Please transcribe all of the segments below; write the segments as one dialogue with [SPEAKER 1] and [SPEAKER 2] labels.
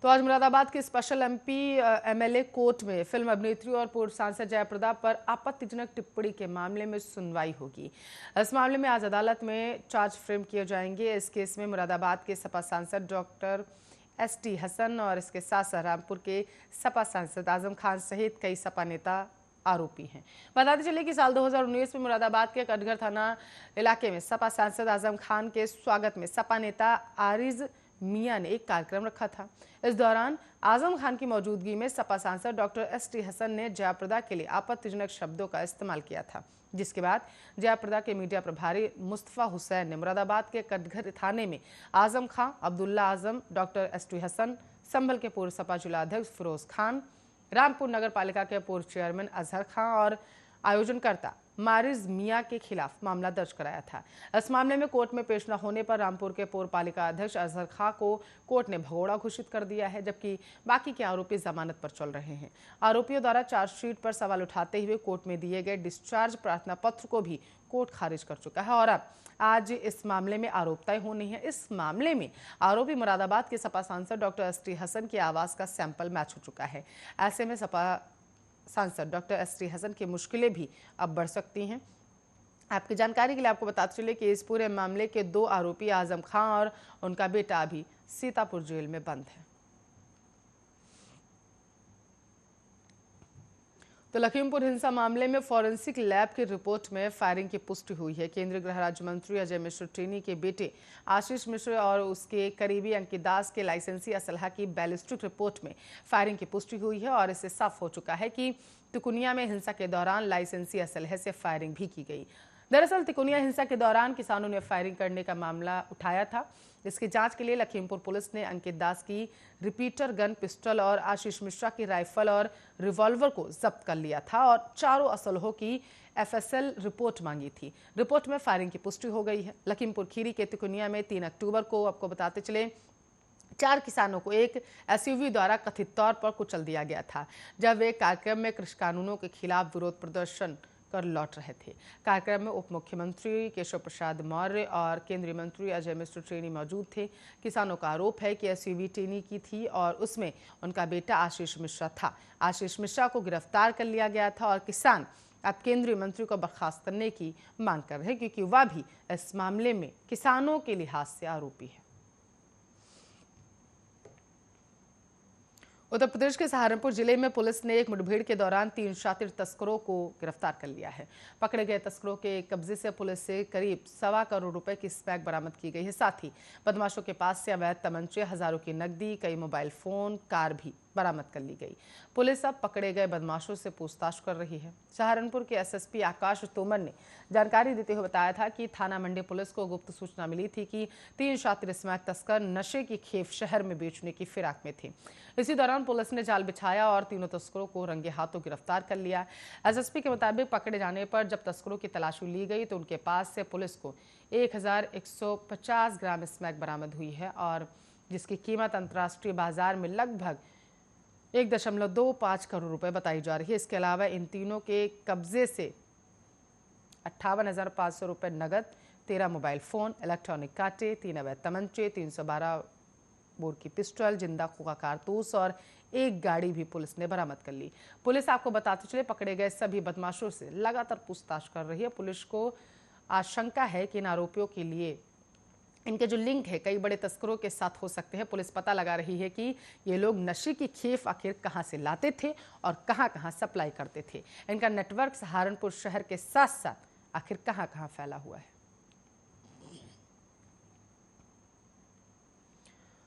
[SPEAKER 1] तो आज मुरादाबाद के स्पेशल एमपी एमएलए कोर्ट में फिल्म अभिनेत्री और पूर्व सांसद जयाप्रदा पर आपत्तिजनक टिप्पणी के मामले में सुनवाई होगी। इस मामले में आज अदालत में चार्ज फ्रेम किए जाएंगे। इस केस में मुरादाबाद के सपा सांसद डॉक्टर एसटी हसन और इसके साथ साथ रामपुर के सपा सांसद आजम खान सहित कई सपा नेता आरोपी हैं। बताते चले कि साल 2019 में मुरादाबाद के कटघर थाना इलाके में सपा सांसद आजम खान के स्वागत में सपा नेता आरिज मियां ने एक कार्यक्रम रखा था। इस दौरान आजम खान की मौजूदगी में सपा सांसद डॉक्टर एसटी हसन ने जयाप्रदा के लिए आपत्तिजनक शब्दों का इस्तेमाल किया था, जिसके बाद जयाप्रदा के मीडिया प्रभारी मुस्तफा हुसैन ने मुरादाबाद के कटघर थाने में आजम खान, अब्दुल्ला आजम, डॉक्टर एसटी हसन, संभल के पूर्व सपा जिलाध्यक्ष फिरोज खान, रामपुर नगर पालिका के पूर्व चेयरमैन अजहर खान और आयोजनकर्ता मारिज मियां के खिलाफ मामला दर्ज कराया था। इस मामले में कोर्ट में पेश न होने पर रामपुर के पूर्व पालिका अध्यक्ष अजहर खान को कोर्ट ने भगोड़ा घोषित कर दिया है, जबकि बाकी के आरोपी जमानत पर चल रहे हैं। आरोपियों द्वारा चार्जशीट पर सवाल उठाते हुए कोर्ट में दिए गए डिस्चार्ज प्रार्थना पत्र को भी कोर्ट खारिज कर चुका है और अब आज इस मामले में आरोप तय होने हैं। इस मामले में आरोपी मुरादाबाद के सपा सांसद डॉक्टर एसटी हसन की आवाज का सैंपल मैच हो चुका है। ऐसे में सपा सांसद डॉक्टर एसटी हसन की मुश्किलें भी अब बढ़ सकती हैं। आपकी जानकारी के लिए आपको बताते चले कि इस पूरे मामले के 2 आरोपी आजम खान और उनका बेटा अभी सीतापुर जेल में बंद है। तो लखीमपुर हिंसा मामले में फॉरेंसिक लैब की रिपोर्ट में फायरिंग की पुष्टि हुई है। केंद्रीय गृह राज्य मंत्री अजय मिश्र टेनी के बेटे आशीष मिश्र और उसके करीबी अंकित दास के लाइसेंसी असलहा की बैलिस्टिक रिपोर्ट में फायरिंग की पुष्टि हुई है और इससे साफ हो चुका है कि तिकोनिया में हिंसा के दौरान लाइसेंसी असलहे से फायरिंग भी की गई। दरअसल तिकोनिया हिंसा के दौरान किसानों ने फायरिंग करने का मामला उठाया था। इसकी जांच के लिए लखीमपुर पुलिस ने अंकित दास की रिपीटर गन पिस्टल और आशीष मिश्रा की राइफल और रिवॉल्वर को जब्त कर लिया था और चारों असलहों की एफएसएल रिपोर्ट मांगी थी। रिपोर्ट में फायरिंग की पुष्टि हो गई है। लखीमपुर खीरी के तिकोनिया में 3 अक्टूबर को आपको बताते चले 4 किसानों को एक एसयूवी द्वारा कथित तौर पर कुचल दिया गया था, जब वे कार्यक्रम में कृषि कानूनों के खिलाफ विरोध प्रदर्शन कर लौट रहे थे। कार्यक्रम में उप मुख्यमंत्री केशव प्रसाद मौर्य और केंद्रीय मंत्री अजय मिश्र टेनी मौजूद थे। किसानों का आरोप है कि एसयूवी टेनी की थी और उसमें उनका बेटा आशीष मिश्रा था। आशीष मिश्रा को गिरफ्तार कर लिया गया था और किसान अब केंद्रीय मंत्री को बर्खास्त करने की मांग कर रहे हैं, क्योंकि वह भी इस मामले में किसानों के लिहाज से आरोपी है। उत्तर प्रदेश के सहारनपुर जिले में पुलिस ने एक मुठभेड़ के दौरान 3 शातिर तस्करों को गिरफ्तार कर लिया है। पकड़े गए तस्करों के कब्जे से पुलिस से करीब 1.25 करोड़ रुपए की स्मैक बरामद की गई है। साथ ही बदमाशों के पास से अवैध तमंचे, हजारों की नकदी, कई मोबाइल फोन, कार भी बरामद कर ली गई। पुलिस अब पकड़े गए बदमाशों से पूछताछ कर रही है। सहारनपुर के एसएसपी आकाश तोमर ने जानकारी देते हुए बताया था कि थाना मंडी पुलिस को गुप्त सूचना मिली थी कि 3 शातिर स्मैक तस्कर नशे की खेप शहर में बेचने की फिराक में थे। इसी दौरान पुलिस ने जाल बिछाया और तीनों तस्करों को रंगे हाथों गिरफ्तार कर लिया। एसएसपी के मुताबिक पकड़े जाने पर जब तस्करों की तलाशी ली गई तो उनके पास से पुलिस को 1150 ग्राम स्मैक बरामद हुई है और जिसकी कीमत अंतर्राष्ट्रीय बाजार में लगभग 1.25 करोड़ रुपए बताई जा रही है। इसके अलावा इन तीनों के कब्जे से 58,500 रुपए नगद, 13 मोबाइल फोन, इलेक्ट्रॉनिक कांटे, 3 अवैध तमंचे, 312 बोर की पिस्टल, जिंदा खोखा कारतूस और एक गाड़ी भी पुलिस ने बरामद कर ली। पुलिस आपको बताते चले पकड़े गए सभी बदमाशों से लगातार पूछताछ कर रही है। पुलिस को आशंका है कि इन आरोपियों के लिए इनके जो लिंक है कई बड़े तस्करों के साथ हो सकते हैं। पुलिस पता लगा रही है कि ये लोग नशे की खेप आखिर कहां से लाते थे और कहां सप्लाई करते थे। इनका नेटवर्क सहारनपुर शहर के साथ साथ आखिर कहां फैला हुआ है।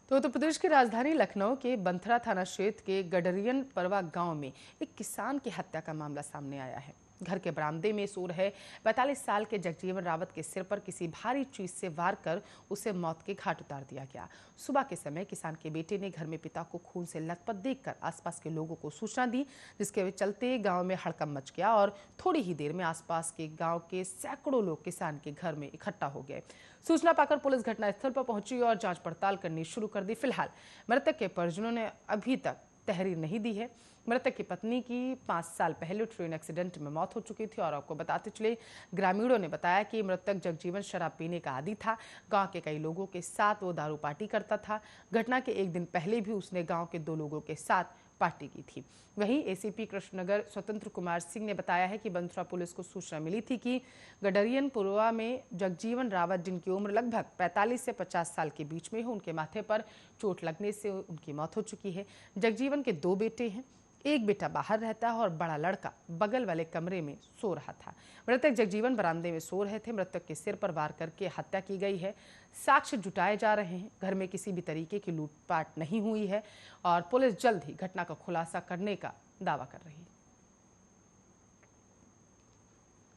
[SPEAKER 1] तो उत्तर प्रदेश की राजधानी लखनऊ के बंथरा थाना क्षेत्र के गडरियन परवा गांव में एक किसान की हत्या का मामला सामने आया है। घर के बरामदे में सो रहे 45 साल के जगजीवन रावत के सिर पर किसी भारी चीज से वार कर उसे मौत के घाट उतार दिया गया। सुबह के समय किसान के बेटे ने घर में पिता को खून से लथपथ देखकर आसपास के लोगों को सूचना दी, जिसके चलते गांव में हड़कंप मच गया और थोड़ी ही देर में आसपास के गांव के सैकड़ों लोग किसान के घर में इकट्ठा हो गए। सूचना पाकर पुलिस घटनास्थल पर पहुंची और जांच पड़ताल करनी शुरू कर दी। फिलहाल मृतक के परिजनों ने अभी तक तहरीर नहीं दी है। मृतक की पत्नी की 5 साल पहले ट्रेन एक्सीडेंट में मौत हो चुकी थी। और आपको बताते चले, ग्रामीणों ने बताया कि मृतक जगजीवन शराब पीने का आदी था। गांव के कई लोगों के साथ वो दारू पार्टी करता था। घटना के एक दिन पहले भी उसने गांव के 2 लोगों के साथ पार्टी की थी। वहीं एसीपी कृष्णनगर स्वतंत्र कुमार सिंह ने बताया है कि बंसरा पुलिस को सूचना मिली थी कि गडरियनपुरा में जगजीवन रावत, जिनकी उम्र लगभग 45 से 50 साल के बीच में है, उनके माथे पर चोट लगने से उनकी मौत हो चुकी है। जगजीवन के 2 बेटे हैं। एक बेटा बाहर रहता है और बड़ा लड़का बगल वाले कमरे में सो रहा था। मृतक जगजीवन बरामदे में सो रहे थे। मृतक के सिर पर वार करके हत्या की गई है। साक्ष्य जुटाए जा रहे हैं। घर में किसी भी तरीके की लूटपाट नहीं हुई है और पुलिस जल्द ही घटना का खुलासा करने का दावा कर रही है।